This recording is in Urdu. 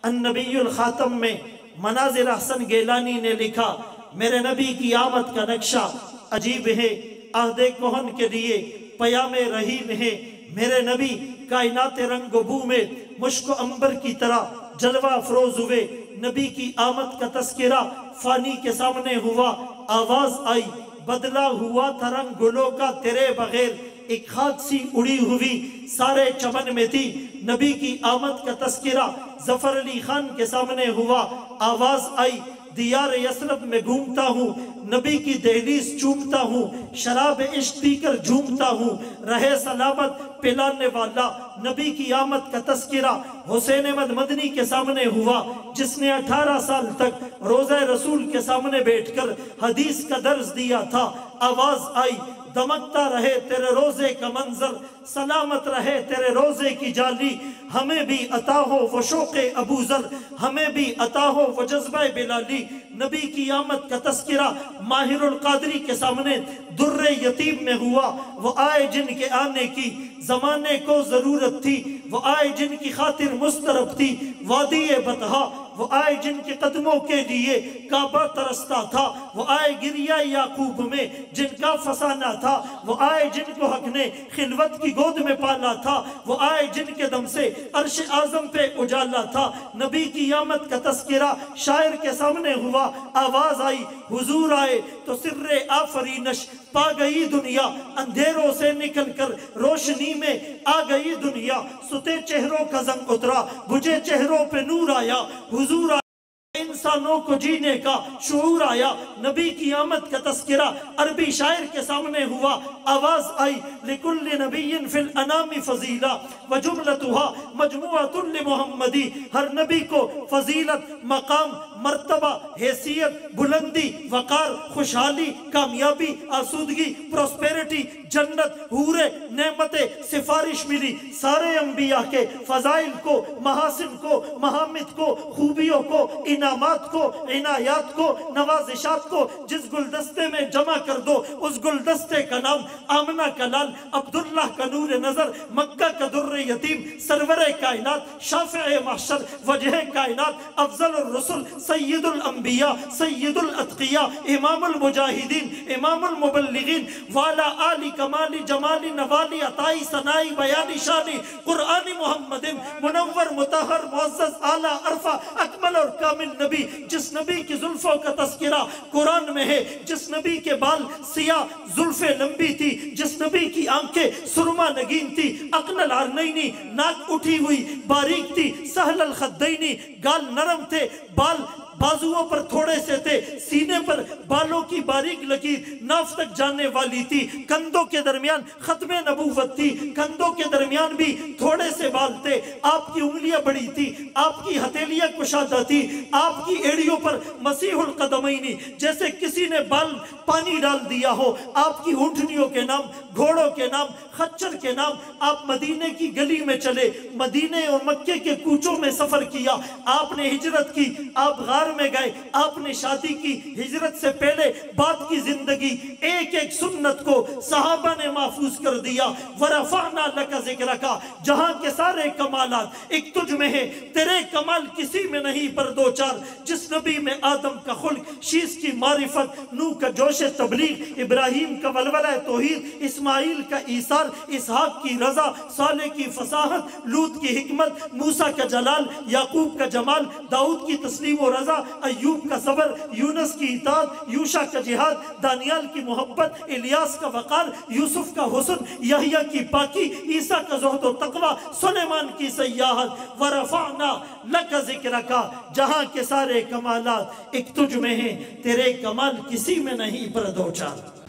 النبی الخاتم میں مناظر احسن گیلانی نے لکھا، میرے نبی کی آمد کا نقشہ عجیب ہے، عہد کہن کے لیے پیام رحیم ہے۔ میرے نبی کائنات رنگ و بو میں مشک و عنبر کی طرح جلوہ افروز ہوئے۔ نبی کی آمد کا تذکرہ فانی کے سامنے ہوا، آواز آئی، بدلا ہوا تھا رنگ گلوں کا تیرے بغیر، ایک خاک سی اڑی ہوئی سارے چمن میں تھی۔ نبی کی آمد کا تذکرہ ظفر علی خان کے سامنے ہوا، آواز آئی، دیار یثرب میں گھومتا ہوں، نبی کی دہلیز چومتا ہوں، شراب عشق پی کر جھومتا ہوں، رہے سلامت پلانے والا۔ نبی کی آمد کا تذکرہ حسین احمد مدنی کے سامنے ہوا، جس نے 18 سال تک روضہ رسول کے سامنے بیٹھ کر حدیث کا درس دیا تھا۔ آواز آئی، دمکتا رہے تیرے روزے کا منظر، سلامت رہے تیرے روزے کی جالی، ہمیں بھی عطا ہو وہ شوق ابو ذر، ہمیں بھی عطا ہو وہ جذبہ بلالی۔ نبی کی آمد کا تذکرہ ماہر القادری کے سامنے در یتیم میں ہوا، وہ آئے جن کے آنے کی زمانے کو ضرورت تھی، وہ آئے جن کی خاطر مسترب تھی وادی بطحا، وہ آئے جن کے قدموں کے لیے کعبہ ترستا تھا، وہ آئے گریہ یعقوب میں جن کا فسانہ تھا، وہ آئے جن کو حق نے خلوت کی گود میں پالا تھا، وہ آئے جن کے دم سے عرش اعظم پہ اجالا تھا۔ نبی کی آمد کا تذکرہ شاعر کے سامنے ہوا، آواز آئی، حضور آئے تو سر آفرینش پا گئی دنیا، اندھیروں سے نکل کر روشنی میں آ گئی دنیا، ستے چہروں کا زنگ اترا، بجھے چہروں پہ نور آیا، حضور آئے انسانوں کو جینے کا شعور آیا۔ نبی کی آمد کا تذکرہ عربی شاعر کے سامنے ہوا، آواز آئی، لِكُلِّ نَبِيٍّ فِي الْأَنَامِ فَضِيلَةٌ وَجُمْلَتُهَا مَجْمُوعَةٌ لِمُحَمَّدِ، ہر نبی کو فضیلت، مقام، مرتبہ، حیثیت، بلندی، وقار، خوشحالی، کامیابی، آسودگی، پروسپیرٹی، جنت، حورے، نعمتیں، سفارش ملی۔ سارے انبیاء کے فضائل کو، محاسن کو، محامد کو، خوبیوں کو، انعامات کو، عنایات کو، نوازشات کو جس گلدستے میں جمع کر دو، اس گلدستے کا نام آمنہ کا لال، عبداللہ کا نور نظر، مکہ کا در یتیم، سرور کائنات، شافع محشر، وجہ کائنات، افضل الرسل، سید الانبیاء، سید الاتقیاء، امام المجاہدین، امام المبلغین، والا آل کمال جمال نوالی عطائی ثنائی بیانی شانی، قرآن محمد منور مطہر معزز اعلیٰ عرفہ اکمل اور کامل نبی، جس نبی کی زلفوں کا تذکرہ قرآن میں ہے، جس نبی کے بال سیاہ، زلفیں لمبی تھی، جس نبی کی آنکھیں سرما نگین تھی، عقل العرنینی، ناک اٹھی ہوئی باریک تھی، سہل الخدینی، گال نرم تھے، بال بازوؤں پر تھوڑے سے تھے، سینے پر بالوں کی باریک لکیر ناف تک جانے والی تھی، کندھوں کے درمیان ختم نبوت تھی، کندھوں کے درمیان بھی تھوڑے سے بال تھے، آپ کی انگلیاں بڑی تھی، آپ کی ہتھیلیاں کشادہ تھی، آپ کی ایڑیوں پر مسیح القدمینی، جیسے کسی نے بال پانی ڈال دیا ہو، آپ کی اونٹنیوں کے نام، گھوڑوں کے نام، خچر کے نام۔ آپ مدینے کی گلی میں چلے، مدینے اور مکے کے کوچوں میں سفر کیا، آپ نے ہجرت کی، آپ غار میں گئے، آپ نے شادی کی، ہجرت سے پہلے بعد کی زندگی، ایک ایک سنت کو صحابہ نے محفوظ کر دیا۔ وَرَفَعْنَا لَكَ ذِكْرَكَ، جہاں کے سارے کمالات ایک تجھ میں ہے، تیرے کمال کسی میں نہیں پر دو چار، جس نبی میں آدم کا خلق، شیس کی معرفت، نوح کا جوش تبلیغ، ابراہیم کا ولولہ توحید، اسماعیل کا ایثار، اسحاق کی رضا، صالح کی فصاحت، لوط کی حکمت، موسیٰ کا جلال، یعقوب کا جمال، داؤد کی تسلیم و رضا، ایوب کا صبر، یونس کی اطاعت، یوشع کا جہاد، دانیال کی محبت، الیاس کا وقار، یوسف کا حسن، یحییٰ کی پاکی، عیسیٰ کا زہد و تقوی، سلیمان کی سیاحت۔ وَرَفَعْنَا لَكَ ذِكْرَكَ، جہاں کے سارے کمالات ایک تجھ میں ہیں، تیرے کمال کسی میں نہیں پر دو چار۔